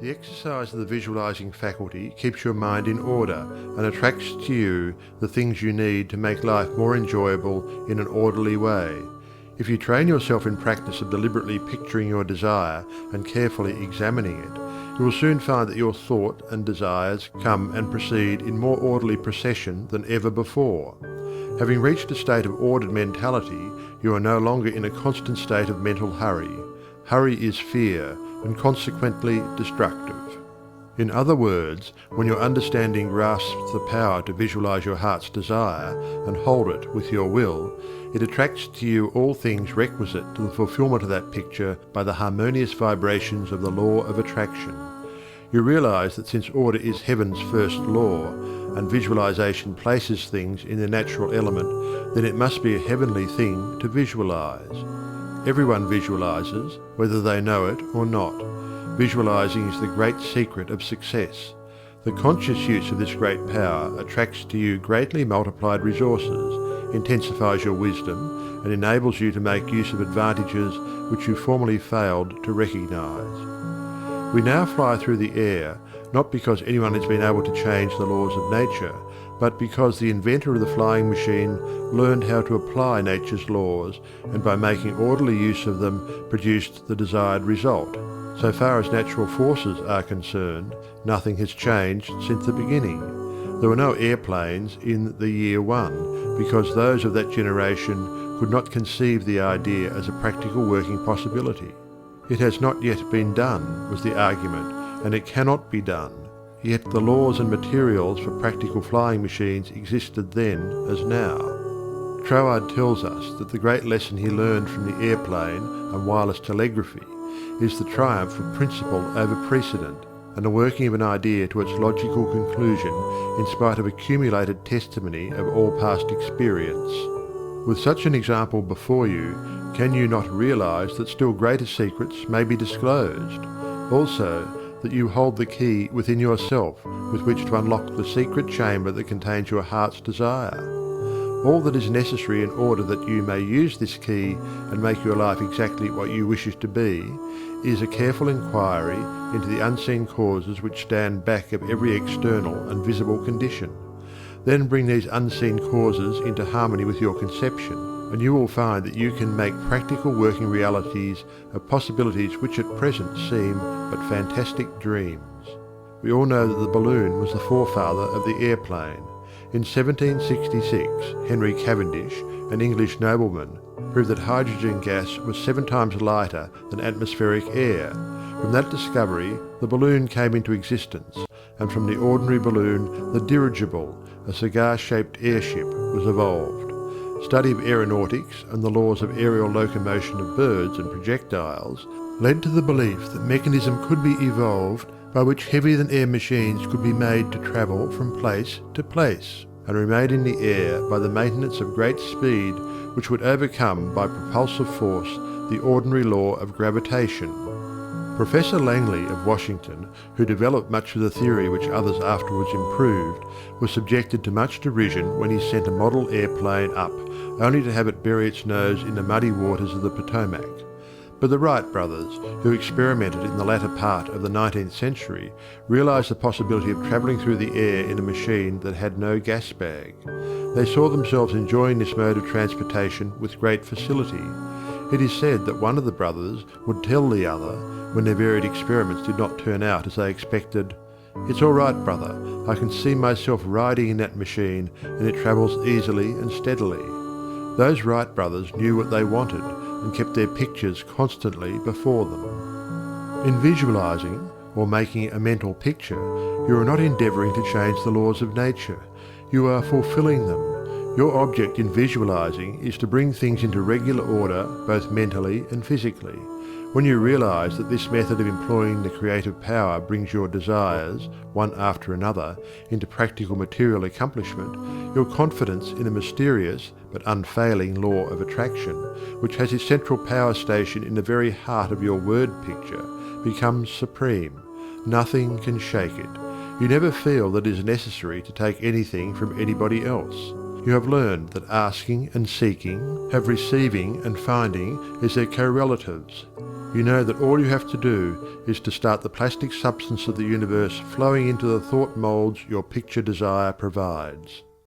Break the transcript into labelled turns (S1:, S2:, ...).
S1: The exercise of the visualizing faculty keeps your mind in order and attracts to you the things you need to make life more enjoyable in an orderly way. If you train yourself in practice of deliberately picturing your desire and carefully examining it, you will soon find that your thought and desires come and proceed in more orderly procession than ever before. Having reached a state of ordered mentality, you are no longer in a constant state of mental hurry. Hurry is fear, and consequently destructive. In other words, when your understanding grasps the power to visualize your heart's desire and hold it with your will, it attracts to you all things requisite to the fulfillment of that picture by the harmonious vibrations of the law of attraction. You realize that since order is heaven's first law, and visualization places things in their natural element, then it must be a heavenly thing to visualize. Everyone visualizes, whether they know it or not. Visualizing is the great secret of success. The conscious use of this great power attracts to you greatly multiplied resources, intensifies your wisdom, and enables you to make use of advantages which you formerly failed to recognize. We now fly through the air, not because anyone has been able to change the laws of nature, but because the inventor of the flying machine learned how to apply nature's laws, and by making orderly use of them produced the desired result. So far as natural forces are concerned, nothing has changed since the beginning. There were no airplanes in the year one, because those of that generation could not conceive the idea as a practical working possibility. It has not yet been done, was the argument, and it cannot be done. Yet the laws and materials for practical flying machines existed then as now. Troward tells us that the great lesson he learned from the airplane and wireless telegraphy is the triumph of principle over precedent, and the working of an idea to its logical conclusion in spite of accumulated testimony of all past experience. With such an example before you, can you not realize that still greater secrets may be disclosed? Also, that you hold the key within yourself with which to unlock the secret chamber that contains your heart's desire. All that is necessary in order that you may use this key and make your life exactly what you wish it to be is a careful inquiry into the unseen causes which stand back of every external and visible condition. Then bring these unseen causes into harmony with your conception, and you will find that you can make practical working realities of possibilities which at present seem but fantastic dreams. We all know that the balloon was the forefather of the airplane. In 1766, Henry Cavendish, an English nobleman, proved that hydrogen gas was 7 times lighter than atmospheric air. From that discovery, the balloon came into existence, and from the ordinary balloon, the dirigible, a cigar-shaped airship, was evolved. Study of aeronautics and the laws of aerial locomotion of birds and projectiles led to the belief that mechanism could be evolved by which heavier-than-air machines could be made to travel from place to place, and remain in the air by the maintenance of great speed which would overcome by propulsive force the ordinary law of gravitation. Professor Langley of Washington, who developed much of the theory which others afterwards improved, was subjected to much derision when he sent a model airplane up, only to have it bury its nose in the muddy waters of the Potomac. But the Wright brothers, who experimented in the latter part of the 19th century, realized the possibility of travelling through the air in a machine that had no gas bag. They saw themselves enjoying this mode of transportation with great facility. It is said that one of the brothers would tell the other, when their varied experiments did not turn out as they expected, "It's all right, brother, I can see myself riding in that machine, and it travels easily and steadily." Those Wright brothers knew what they wanted, and kept their pictures constantly before them. In visualizing, or making a mental picture, you are not endeavoring to change the laws of nature. You are fulfilling them. Your object in visualizing is to bring things into regular order both mentally and physically. When you realize that this method of employing the creative power brings your desires, one after another, into practical material accomplishment, your confidence in a mysterious but unfailing law of attraction, which has its central power station in the very heart of your word picture, becomes supreme. Nothing can shake it. You never feel that it is necessary to take anything from anybody else. You have learned that asking and seeking have receiving and finding as their correlatives. you know that all you have to do is to start the plastic substance of the universe flowing into the thought molds your picture desire provides.